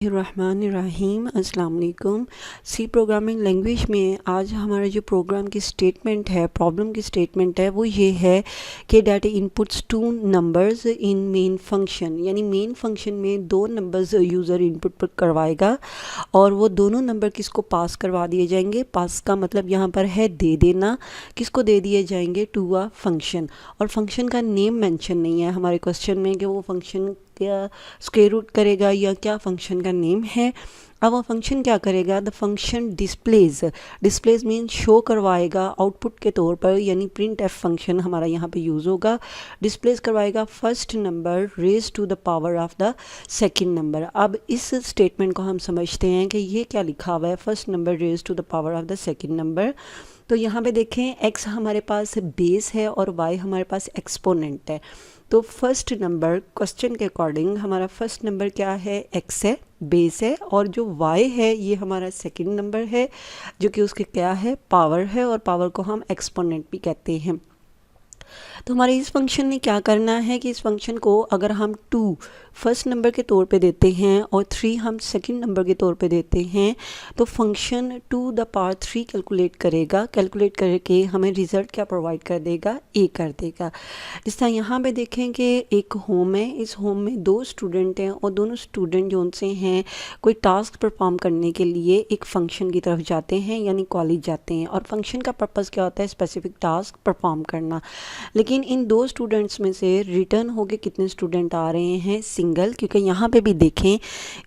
रहमानिर्रहीम अस्सलाम वालेकुम। सी programming language में आज हमारा जो प्रोग्राम की स्टेटमेंट है, प्रॉब्लम की स्टेटमेंट है, वो ये है कि data inputs two numbers in main function, यानी मेन फंक्शन में दो नंबर्स यूज़र इनपुट पर करवाएगा और वो दोनों नंबर किसको पास करवा दिए जाएंगे। पास का मतलब यहाँ पर है दे देना, किसको दे दिए जाएंगे, टू अ फंक्शन। और फंक्शन का नेम मेंशन नहीं है हमारे क्वेश्चन में कि वो फंक्शन क्या स्क्वायर रूट करेगा या क्या फंक्शन का नेम है। अब वो फंक्शन क्या करेगा, the function displays mean show करवाएगा आउटपुट के तौर पर, यानी प्रिंट एफ फंक्शन हमारा यहाँ पे यूज़ होगा। डिस्प्लेस करवाएगा first number raise to the power of the second number. अब इस स्टेटमेंट को हम समझते हैं कि ये क्या लिखा हुआ है, first number raise to the power of the second number. तो यहाँ पे देखें x हमारे पास बेस है और y हमारे पास एक्सपोनेंट है। तो फर्स्ट नंबर क्वेश्चन के अकॉर्डिंग हमारा फर्स्ट नंबर क्या है, x है, बेस है, और जो y है ये हमारा सेकंड नंबर है जो कि उसके क्या है, पावर है, और पावर को हम एक्सपोनेंट भी कहते हैं। तो हमारे इस फंक्शन ने क्या करना है कि इस फंक्शन को अगर हम 2 फर्स्ट नंबर के तौर पे देते हैं और 3 हम सेकंड नंबर के तौर पे देते हैं, तो फंक्शन 2 द पावर 3 कैलकुलेट करेगा। कैलकुलेट करके हमें रिज़ल्ट क्या प्रोवाइड कर देगा, ए कर देगा। जिस तरह यहाँ पे देखें कि एक होम है, इस होम में 2 स्टूडेंट हैं और दोनों स्टूडेंट जो उनसे हैं कोई टास्क परफॉर्म करने के लिए एक फ़ंक्शन की तरफ जाते हैं, यानी कॉलेज जाते हैं। और फंक्शन का पर्पज़ क्या होता है, स्पेसिफिक टास्क परफॉर्म करना। लेकिन इन 2 स्टूडेंट्स में से रिटर्न होके कितने स्टूडेंट आ रहे हैं, सिंगल। क्योंकि यहाँ पे भी देखें,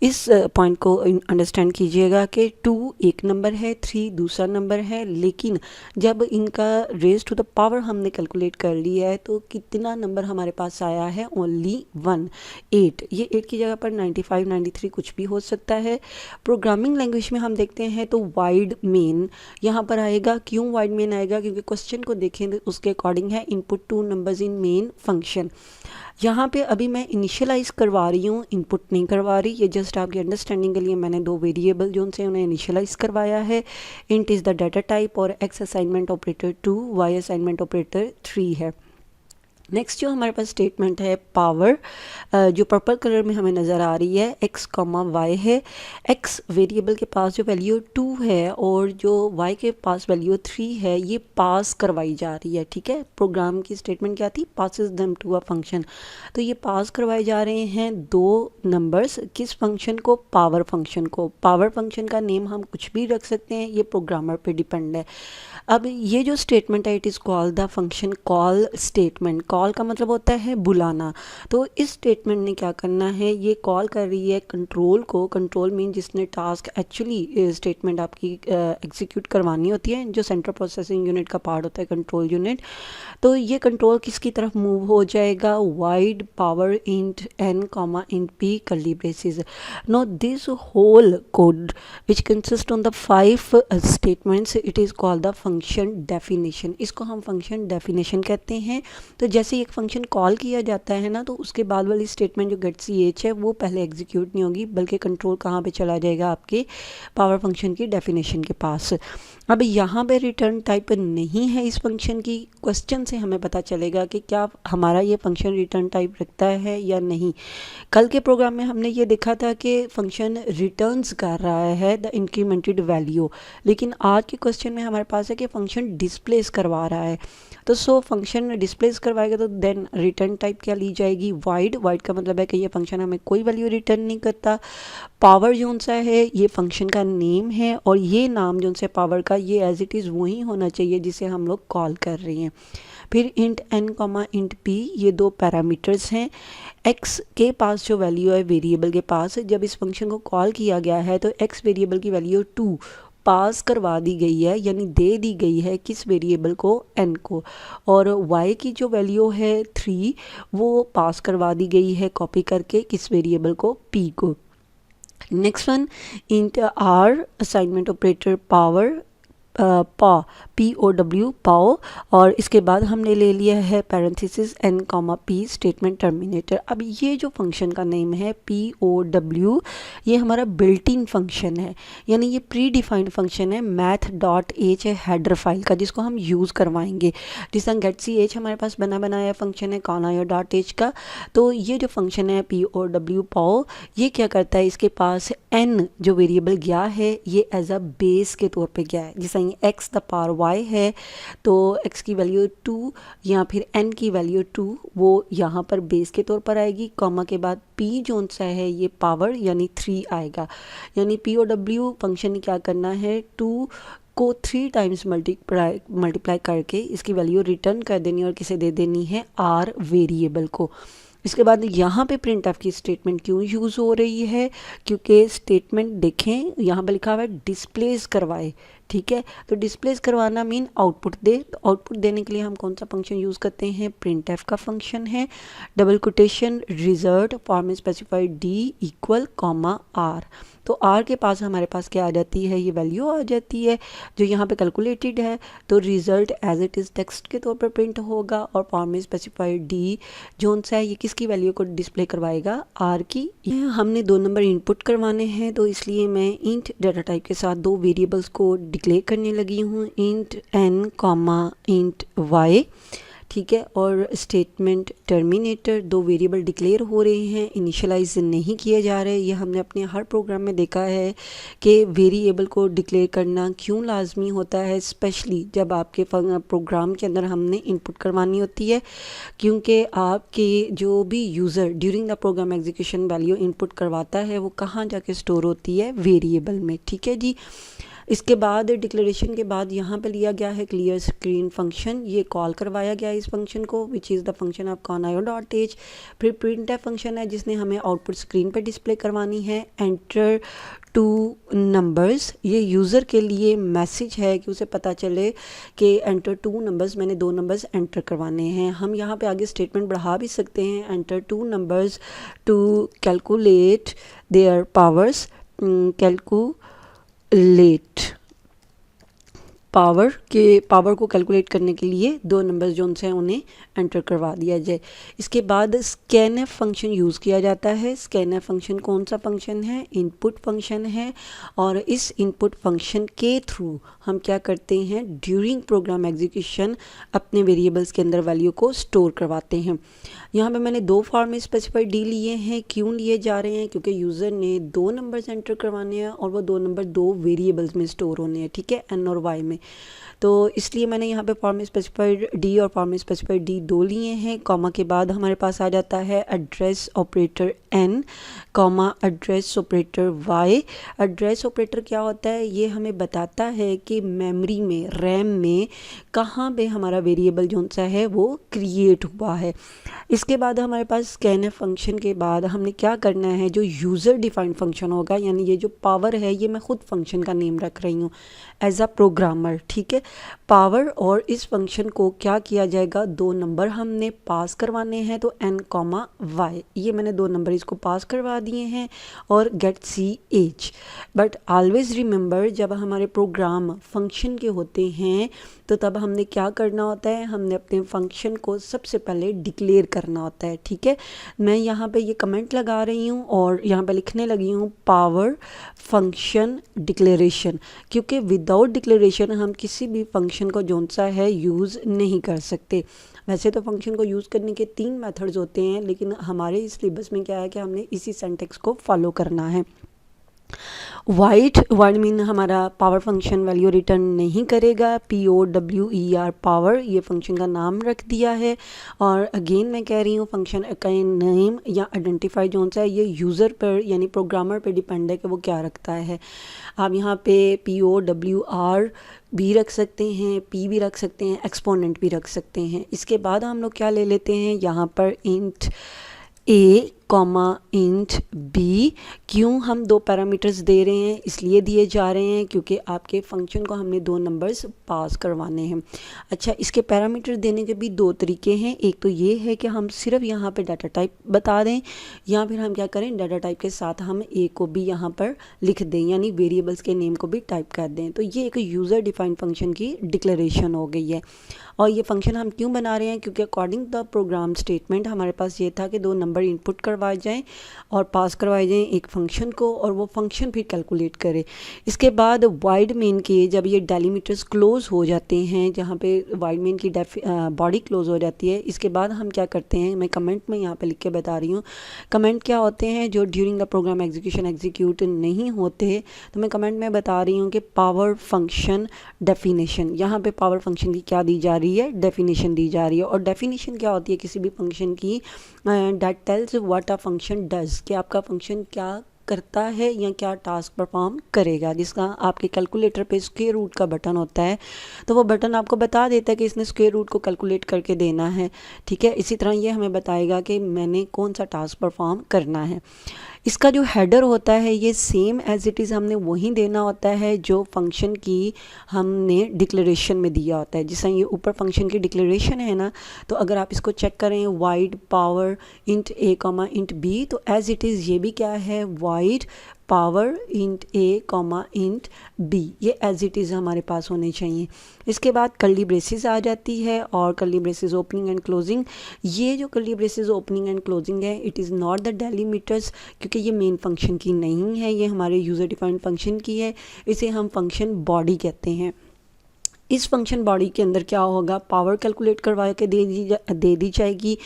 इस पॉइंट को अंडरस्टैंड कीजिएगा कि 2 एक नंबर है, 3 दूसरा नंबर है, लेकिन जब इनका रेज टू द पावर हमने कैलकुलेट कर लिया है तो कितना नंबर हमारे पास आया है, ओनली 1, 8। ये 8 की जगह पर 95, 93 कुछ भी हो सकता है। प्रोग्रामिंग लैंग्वेज में हम देखते हैं तो वाइड मेन यहाँ पर आएगा। क्यों वाइड मेन आएगा, क्योंकि क्वेश्चन को देखें तो उसके अकॉर्डिंग है input 2 numbers in main function. यहाँ पे अभी मैं इनिशियलाइज करवा रही हूँ, इनपुट नहीं करवा रही, ये जस्ट आपकी अंडरस्टैंडिंग के लिए मैंने 2 वेरिएबल जो उनसे उन्हें इनिशियलाइज करवाया है। Int is the data type और x assignment operator 2, y assignment operator 3 है। नेक्स्ट जो हमारे पास स्टेटमेंट है पावर, जो पर्पल कलर में हमें नज़र आ रही है, x, y है। x वेरिएबल के पास जो वैल्यू 2 है और जो y के पास वैल्यू 3 है, ये पास करवाई जा रही है। ठीक है, प्रोग्राम की स्टेटमेंट क्या थी, passes them to a function. तो ये पास करवाए जा रहे हैं 2 नंबर्स, किस फंक्शन को, पावर फंक्शन को। पावर फंक्शन का नेम हम कुछ भी रख सकते हैं, ये प्रोग्रामर पे डिपेंड है। अब ये जो स्टेटमेंट है, it is called the function call statement. Call का मतलब होता है बुलाना। तो इस स्टेटमेंट ने क्या करना है, ये कॉल कर रही है कंट्रोल को। कंट्रोल मीन जिसने टास्क एक्चुअली स्टेटमेंट आपकी एग्जीक्यूट करवानी होती है, जो सेंट्रल प्रोसेसिंग यूनिट का पार्ट होता है, कंट्रोल यूनिट। तो ये कंट्रोल किसकी तरफ मूव हो जाएगा, void power int n comma int p curly braces. Now this whole code which consist on the 5 statements, it is called the function definition. इसको हम फंक्शन डेफिनेशन कहते हैं। तो जैसे एक फंक्शन कॉल किया जाता है ना, तो उसके बाद वाली स्टेटमेंट जो गेट ch है वो पहले एग्जीक्यूट नहीं होगी, बल्कि कंट्रोल कहाँ पे चला जाएगा, आपके पावर फंक्शन की डेफिनेशन के पास। अब यहाँ पे रिटर्न टाइप नहीं है इस फंक्शन की। क्वेश्चन से हमें पता चलेगा कि क्या हमारा ये फंक्शन रिटर्न टाइप रखता है या नहीं। कल के प्रोग्राम में हमने ये देखा था कि फंक्शन रिटर्न्स कर रहा है द इंक्रीमेंटेड वैल्यू, लेकिन आज के क्वेश्चन में हमारे पास है कि फंक्शन डिस्प्लेस करवा रहा है। तो सो फंक्शन डिस्प्लेस करवाएगा तो देन रिटर्न टाइप क्या ली जाएगी, वाइड। वाइड का मतलब है कि ये फंक्शन हमें कोई वैल्यू रिटर्न नहीं करता। पावर जो सा है ये फंक्शन का नेम है, और ये नाम जो सा पावर का, ये एज इट इज़ वही होना चाहिए जिसे हम लोग कॉल कर रहे हैं। फिर int n comma int p, ये 2 पैरामीटर्स हैं। x के पास जो वैल्यू है वेरिएबल के पास, जब इस फंक्शन को कॉल किया गया है तो x वेरिएबल की वैल्यू 2 पास करवा दी गई है, यानी दे दी गई है किस वेरिएबल को, n को। और y की जो वैल्यू है 3, वो पास करवा दी गई है कॉपी करके किस वेरिएबल को, p को। Next one int r assignment operator power पा, POW पाओ, और इसके बाद हमने ले लिया है parenthesis n comma p statement terminator. अब ये जो फंक्शन का नेम है POW, ये हमारा बिल्ट इन फंक्शन है, यानी ये प्री डिफाइंड फंक्शन है math.h है हेडर फाइल का, जिसको हम यूज़ करवाएंगे। जिस तरह getch हमारे पास बना बनाया फंक्शन है conaio.h का, तो ये जो फंक्शन है POW पाओ, ये क्या करता है, इसके पास n जो वेरिएबल गया है ये एज अ बेस के तौर पे गया है। जैसे x द पावर y है तो x की वैल्यू 2 या फिर n की वैल्यू 2, वो यहाँ पर बेस के तौर पर आएगी, कॉमा के बाद p जोन सा है ये पावर यानी 3 आएगा। यानी POW फंक्शन ने क्या करना है, 2 को 3 टाइम्स मल्टीप्लाई करके इसकी वैल्यू रिटर्न कर देनी और किसे दे देनी है, r वेरिएबल को। इसके बाद यहाँ पे प्रिंट एफ की स्टेटमेंट क्यों यूज़ हो रही है, क्योंकि स्टेटमेंट देखें यहाँ पे लिखा हुआ है डिस्प्लेस करवाए, ठीक है। तो डिस्प्लेस करवाना मीन आउटपुट दे, तो आउटपुट देने के लिए हम कौन सा फंक्शन यूज़ करते हैं, प्रिंट एफ का फंक्शन है, double quotation result form specified d equal comma r. तो आर के पास हमारे पास क्या आ जाती है, ये वैल्यू आ जाती है जो यहाँ पे कैलकुलेटेड है, तो result as it is text के तौर पर प्रिंट होगा, और फॉर्म स्पेसिफाइड डी जोन सा है ये किसकी वैल्यू को डिस्प्ले करवाएगा, आर की। हमने 2 नंबर इनपुट करवाने हैं, तो इसलिए मैं इंट डाटा टाइप के साथ 2 वेरिएबल्स को डिक्लेयर करने लगी हूँ, int n comma int y, ठीक है। और स्टेटमेंट टर्मिनेटर, 2 वेरिएबल डिक्लेयर हो रहे हैं, इनिशियलाइज नहीं किए जा रहे। ये हमने अपने हर प्रोग्राम में देखा है कि वेरिएबल को डिक्लेयर करना क्यों लाजमी होता है, स्पेशली जब आपके प्रोग्राम के अंदर हमने इनपुट करवानी होती है, क्योंकि आपके जो भी user during the program execution value input करवाता है वो कहाँ जाके स्टोर होती है, वेरिएबल में, ठीक है जी। इसके बाद डिक्लेरेशन के बाद यहाँ पे लिया गया है क्लियर स्क्रीन फंक्शन, ये कॉल करवाया गया इस फंक्शन को, which is the function of conaio.h। फिर प्रिंट एफ फंक्शन है जिसने हमें आउटपुट स्क्रीन पे डिस्प्ले करवानी है, एंटर 2 नंबर्स, ये यूज़र के लिए मैसेज है कि उसे पता चले कि एंटर 2 नंबर्स, मैंने 2 नंबर्स एंटर करवाने हैं। हम यहाँ पे आगे स्टेटमेंट बढ़ा भी सकते हैं, enter 2 numbers to calculate their powers, calculate power को कैलकुलेट करने के लिए 2 नंबर्स जो उनसे उन्हें एंटर करवा दिया जाए। इसके बाद स्कैनएफ फंक्शन यूज़ किया जाता है। स्कैनएफ फंक्शन कौन सा फंक्शन है, इनपुट फंक्शन है, और इस इनपुट फंक्शन के थ्रू हम क्या करते हैं, ड्यूरिंग प्रोग्राम एग्जीक्यूशन अपने वेरिएबल्स के अंदर वैल्यू को स्टोर करवाते हैं। यहाँ पे मैंने 2 फॉर्म स्पेसिफाइड डी लिए हैं, क्यों लिए जा रहे हैं, क्योंकि यूज़र ने 2 नंबर्स एंटर करवाने हैं और वो 2 नंबर 2 वेरिएबल्स में स्टोर होने हैं, ठीक है, एन और वाई में। तो इसलिए मैंने यहाँ पे फॉर्म स्पेसिफाइड डी और फॉर्म स्पेसिफाइड डी 2 लिए हैं। कॉमा के बाद हमारे पास आ जाता है address operator n, comma address operator y. Address operator क्या होता है, ये हमें बताता है कि मेमोरी में, रैम में कहाँ पे हमारा वेरिएबल जो सा है वो क्रिएट हुआ है। इसके बाद हमारे पास स्कैनएफ फंक्शन के बाद हमने क्या करना है, जो यूज़र डिफाइंड फंक्शन होगा, यानी ये जो पावर है ये मैं खुद फंक्शन का नेम रख रही हूँ एज अ प्रोग्रामर, ठीक है, पावर। और इस फंक्शन को क्या किया जाएगा, 2 नंबर हमने पास करवाने हैं, तो n कॉमा वाई, ये मैंने 2 नंबर इसको पास करवा दिए हैं, और get ch। But always remember, जब हमारे प्रोग्राम फंक्शन के होते हैं तो तब हमने क्या करना होता है, हमने अपने फंक्शन को सबसे पहले डिक्लेयर करना होता है, ठीक है। मैं यहाँ पे ये कमेंट लगा रही हूँ और यहाँ पे लिखने लगी हूँ पावर फंक्शन डिक्लेरेशन, क्योंकि विदाउट डिक्लेरेशन हम किसी भी फंक्शन को जोन सा है यूज़ नहीं कर सकते। वैसे तो फंक्शन को यूज़ करने के 3 मेथड्स होते हैं, लेकिन हमारे इस सिलेबस में क्या है कि हमने इसी सिंटैक्स को फॉलो करना है। वाइट मीन हमारा पावर फंक्शन वैल्यू रिटर्न नहीं करेगा, POWER पावर ये फंक्शन का नाम रख दिया है। और अगेन मैं कह रही हूँ फंक्शन का नेम या आइडेंटिफाई जोन सा है ये यूज़र पर यानी प्रोग्रामर पर डिपेंड है कि वो क्या रखता है। आप यहाँ पे POWR भी रख सकते हैं, P भी रख सकते हैं, एक्सपोनेंट भी रख सकते हैं। इसके बाद हम लोग क्या ले लेते हैं, यहाँ पर int a comma int b. क्यों हम दो पैरामीटर्स दे रहे हैं, इसलिए दिए जा रहे हैं क्योंकि आपके फंक्शन को हमने दो नंबर्स पास करवाने हैं। अच्छा, इसके पैरामीटर देने के भी दो तरीके हैं। एक तो ये है कि हम सिर्फ यहाँ पे डाटा टाइप बता दें, या फिर हम क्या करें, डाटा टाइप के साथ हम ए को भी यहाँ पर लिख दें, यानी वेरिएबल्स के नेम को भी टाइप कर दें। तो ये एक यूज़र डिफाइंड फंक्शन की डिक्लेरेशन हो गई है। और ये फंक्शन हम क्यों बना रहे हैं, क्योंकि अकॉर्डिंग द प्रोग्राम स्टेटमेंट हमारे पास ये था कि दो नंबर इनपुट करवाए जाएं और पास करवाए जाएं एक फंक्शन को, और वो फंक्शन फिर कैलकुलेट करे। इसके बाद वाइड मेन के जब ये डेलीमीटर्स क्लोज हो जाते हैं, जहाँ पे वाइड मेन की बॉडी क्लोज हो जाती है, इसके बाद हम क्या करते हैं, मैं कमेंट में यहाँ पे लिख के बता रही हूँ। कमेंट क्या होते हैं, जो during the program execution execute नहीं होते, तो मैं कमेंट में बता रही हूँ कि पावर फंक्शन डेफिनेशन, यहाँ पे पावर फंक्शन की क्या दी जा रही है, डेफिनेशन दी जा रही है। और डेफिनेशन क्या होती है किसी भी फंक्शन की, that tells what a function does, कि आपका फंक्शन क्या करता है या क्या टास्क परफॉर्म करेगा। जिसका आपके कैलकुलेटर पे स्क्वायर रूट का बटन होता है, तो वो बटन आपको बता देता है कि इसने स्क्वायर रूट को कैलकुलेट करके देना है। ठीक है, इसी तरह ये हमें बताएगा कि मैंने कौन सा टास्क परफॉर्म करना है। इसका जो हेडर होता है ये सेम एज इट इज़ हमने वही देना होता है जो फंक्शन की हमने डिक्लेरेशन में दिया होता है। जैसे ये ऊपर फंक्शन की डिक्लेरेशन है ना, तो अगर आप इसको चेक करें, वाइड पावर इंट ए कॉमा इंट बी, तो एज इट इज़ ये भी क्या है, वाइड पावर इंट ए कॉमा इंट बी, ये एज इट इज़ हमारे पास होने चाहिए। इसके बाद कर्ली ब्रेसेस आ जाती है, और curly braces opening and closing. ये जो curly braces opening and closing है, इट इज़ नॉट द डेलीमीटर्स, क्योंकि ये मेन फंक्शन की नहीं है, ये हमारे यूज़र डिफाइंड फंक्शन की है। इसे हम फंक्शन बॉडी कहते हैं। इस फंक्शन बॉडी के अंदर क्या होगा, पावर कैलकुलेट करवा के दे दी जाएगी।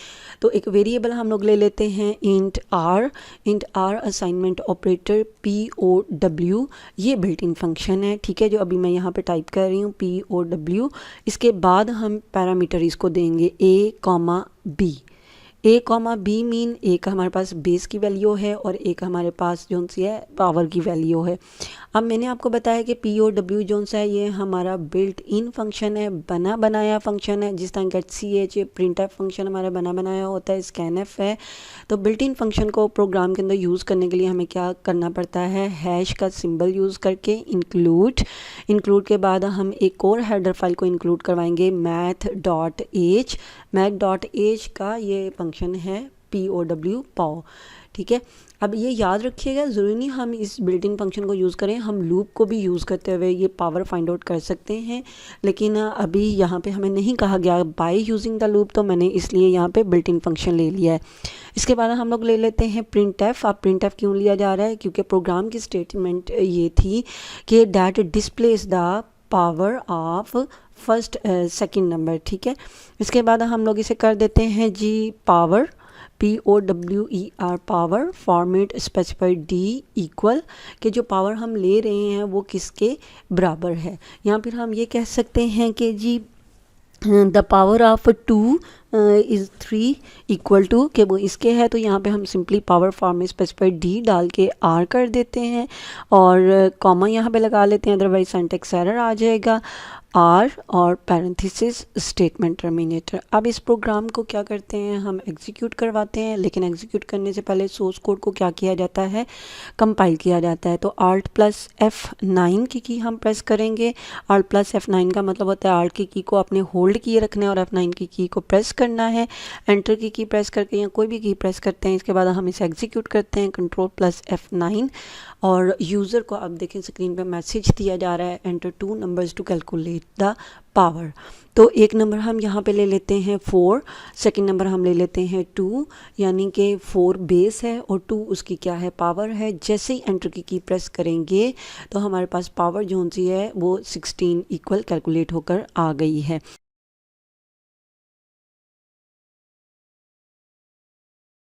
तो एक वेरिएबल हम लोग ले लेते हैं int r assignment operator POW, ये बिल्ट इन फंक्शन है। ठीक है, जो अभी मैं यहाँ पे टाइप कर रही हूँ POW। इसके बाद हम पैरामीटर इसको देंगे A, B। A, B mean एक हमारे पास बेस की वैल्यू है और एक हमारे पास जो सी है पावर की वैल्यू है। अब मैंने आपको बताया कि POW जो सा है ये हमारा बिल्ट इन फंक्शन है, बना बनाया फंक्शन है। जिस तरह getch प्रिंट एफ फंक्शन हमारा बना बनाया होता है, scanf है। तो बिल्ट इन फंक्शन को प्रोग्राम के अंदर यूज़ करने के लिए हमें क्या करना पड़ता है, हैश का सिंबल यूज़ करके इंक्लूड के बाद हम एक और हेडर फाइल को इंक्लूड करवाएंगे math.h का ये फंक्शन है POW पाओ। ठीक है, अब ये याद रखिएगा, ज़रूरी नहीं हम इस बिल्ट इन फंक्शन को यूज़ करें, हम लूप को भी यूज़ करते हुए ये पावर फाइंड आउट कर सकते हैं। लेकिन अभी यहाँ पे हमें नहीं कहा गया बाय यूजिंग द लूप, तो मैंने इसलिए यहाँ पे बिल्ट इन फंक्शन ले लिया है। इसके बाद हम लोग ले लेते हैं प्रिंट एफ। अब प्रिंट एफ क्यों लिया जा रहा है, क्योंकि प्रोग्राम की स्टेटमेंट ये थी कि that displace the power of first second number. ठीक है, इसके बाद हम लोग इसे कर देते हैं G power POWER power format specified D equal K जो पावर हम ले रहे हैं वो किसके बराबर है। यहाँ फिर हम ये कह सकते हैं कि G the power of 2 is 3 equal to K वो इसके है, तो यहाँ पे हम सिंपली पावर फॉर्म में स्पेसिफाइड D डाल के R कर देते हैं और कॉमा यहाँ पे लगा लेते हैं, अदरवाइज सिंटैक्स एरर आ जाएगा। R और पैरेंथेसिस स्टेटमेंट टर्मिनेटर। अब इस प्रोग्राम को क्या करते हैं, हम एग्जीक्यूट करवाते हैं, लेकिन एग्जीक्यूट करने से पहले सोर्स कोड को क्या किया जाता है, कंपाइल किया जाता है। तो Alt+F9 की हम प्रेस करेंगे। Alt+F9 का मतलब होता है Alt की को अपने होल्ड किए रखना है और F9 की को प्रेस करना है। एंटर की प्रेस करके या कोई भी की प्रेस करते हैं, इसके बाद हम इसे एग्जीक्यूट करते हैं Ctrl+F9। और यूज़र को अब देखें स्क्रीन पे मैसेज दिया जा रहा है, enter 2 numbers to calculate the power. तो एक नंबर हम यहाँ पे ले लेते हैं 4, सेकंड नंबर हम ले लेते हैं 2, यानी कि 4 बेस है और 2 उसकी क्या है, पावर है। जैसे ही एंटर की प्रेस करेंगे तो हमारे पास पावर जो सी है वो 16 इक्वल कैलकुलेट होकर आ गई है।